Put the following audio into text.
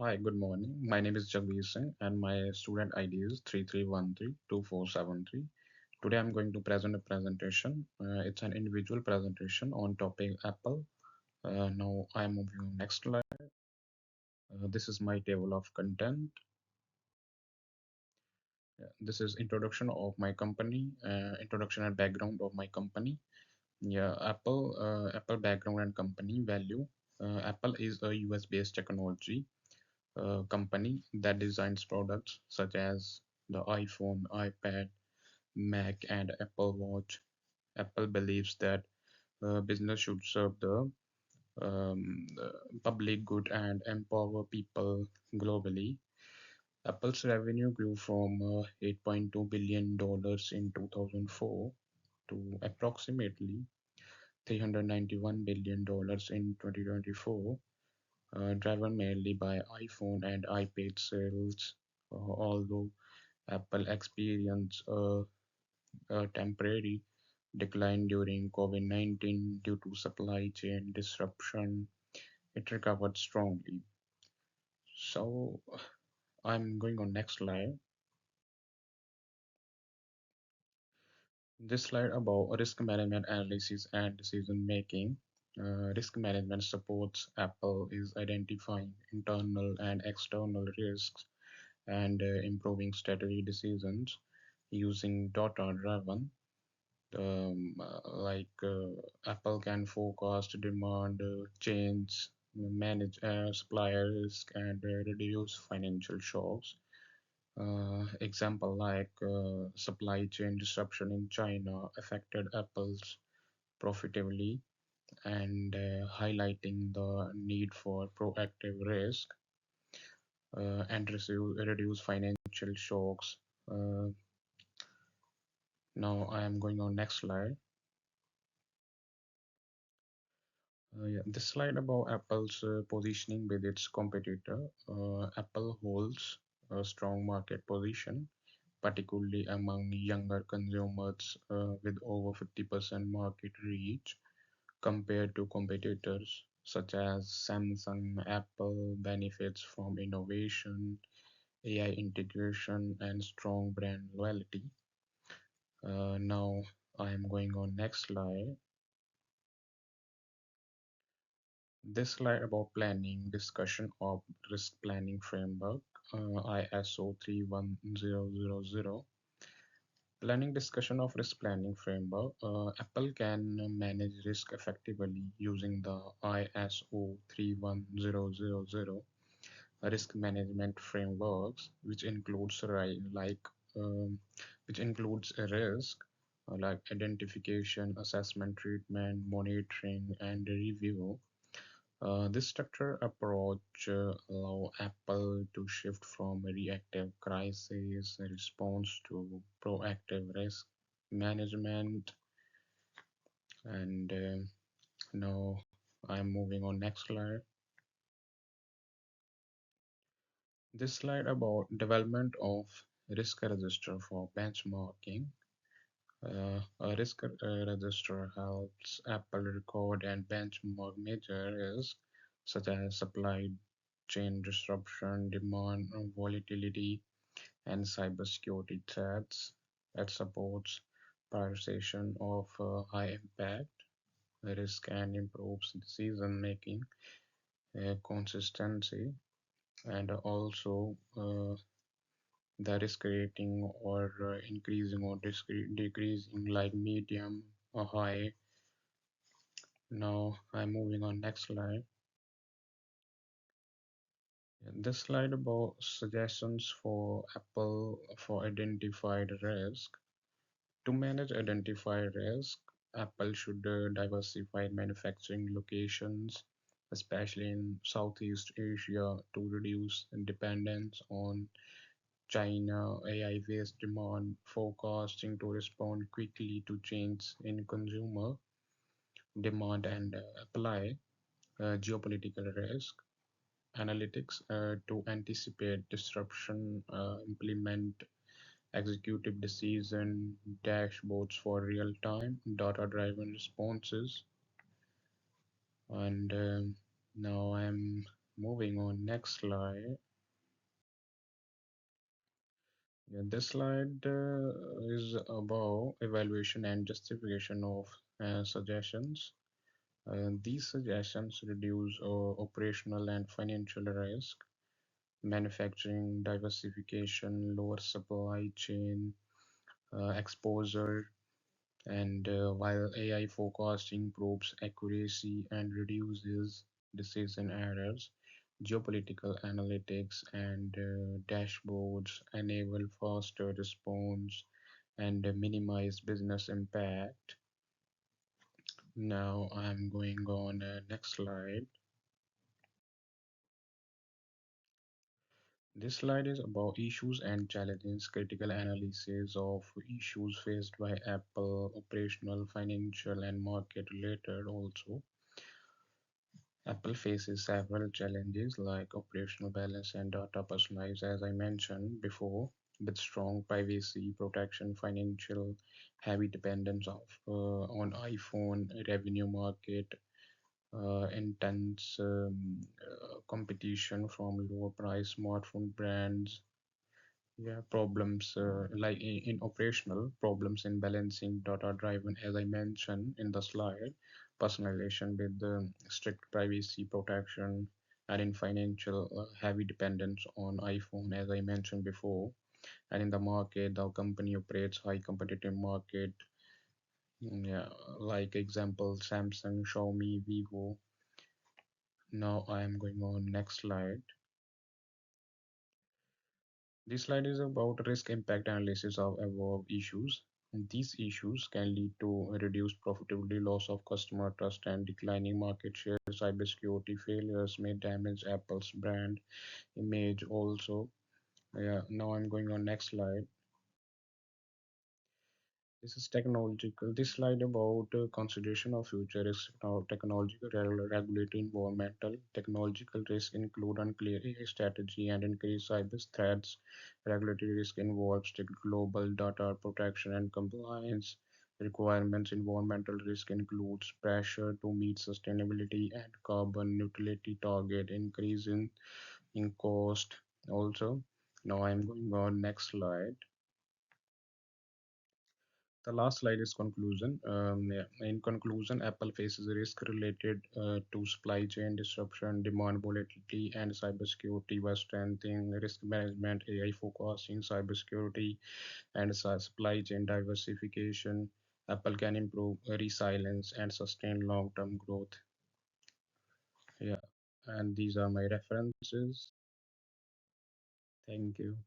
Hi, good morning. My name is Jagveer Singh and my student ID is 33132473. Today I'm going to present a presentation. It's an individual presentation on topic Apple. Now I'm moving on next slide. This is my table of content. This is introduction of my company, introduction and background of my company. Apple background and company value. Apple is a US based technology company that designs products such as the iPhone, iPad, Mac, and Apple Watch. Apple believes that business should serve the public good and empower people globally. Apple's revenue grew from $8.2 billion in 2004 to approximately $391 billion in 2024, driven mainly by iPhone and iPad sales, although Apple experienced a temporary decline during COVID-19 due to supply chain disruption. It recovered strongly. So I'm going on next slide. This slide about risk management analysis and decision making. Risk management supports Apple is identifying internal and external risks and improving strategy decisions using data-driven. Apple can forecast demand, change, manage supplier risk, and reduce financial shocks. Example like supply chain disruption in China affected Apple's profitably and highlighting the need for proactive risk and reduce financial shocks. Uh, Now I am going on next slide. Yeah, this slide about Apple's positioning with its competitor. Apple holds a strong market position, particularly among younger consumers with over 50% market reach compared to competitors such as Samsung. Apple benefits from innovation, AI integration, and strong brand loyalty. Now I am going on next slide. This slide about planning discussion of risk planning framework, ISO 31000. Planning discussion of risk planning framework. Apple can manage risk effectively using the ISO 31000 risk management frameworks, um, which includes a risk like identification, assessment, treatment, monitoring, and review. This structured approach allow Apple to shift from a reactive crisis response to proactive risk management. And now I'm moving on next slide. This slide about development of risk register for benchmarking. A risk register helps Apple record and benchmark major risks such as supply chain disruption, demand volatility, and cybersecurity threats. It supports prioritization of high impact risk and improves decision making consistency, and also the risk rating or increasing or decreasing like medium or high. Now I'm moving on next slide. This slide about suggestions for Apple for identified risk. To manage identified risk, Apple should diversify manufacturing locations, especially in Southeast Asia, to reduce dependence on China. AI-based demand forecasting to respond quickly to change in consumer demand and apply geopolitical risk analytics to anticipate disruption, implement executive decision dashboards for real-time data-driven responses. And now I'm moving on, next slide. Yeah, this slide is about evaluation and justification of suggestions. These suggestions reduce operational and financial risk, manufacturing diversification, lower supply chain exposure, and while AI forecasting improves accuracy and reduces decision errors, geopolitical analytics and dashboards enable faster response and minimize business impact. Now I'm going on next slide. This slide is about issues and challenges, critical analysis of issues faced by Apple, operational, financial, and market related also. Apple faces several challenges like operational balance and data personalized, as I mentioned before, with strong privacy protection, financial heavy dependence of on iPhone revenue market, intense competition from lower price smartphone brands. Yeah, problems like in operational problems in balancing data driven, as I mentioned in the slide, personalization with strict privacy protection, and in financial heavy dependence on iPhone, as I mentioned before. And in the market, the company operates high competitive market. Yeah, like example, Samsung, Xiaomi, Vivo. Now I am going on next slide. This slide is about risk impact analysis of above issues. And these issues can lead to reduced profitability, loss of customer trust, and declining market share. Cybersecurity failures may damage Apple's brand image also. Yeah, now I'm going on next slide. This is technological. This slide about consideration of future risks, now technological, regulatory, environmental. Technological risk include unclear AI strategy and increased cyber threats. Regulatory risk involves strict global data protection and compliance requirements. Environmental risk includes pressure to meet sustainability and carbon neutrality target, increase in cost. Also, now I'm going on next slide. The last slide is conclusion. Yeah. In conclusion, Apple faces risk related to supply chain disruption, demand volatility, and cybersecurity by strengthening risk management, AI forecasting, cybersecurity, and supply chain diversification. Apple can improve resilience and sustain long-term growth. Yeah, and these are my references. Thank you.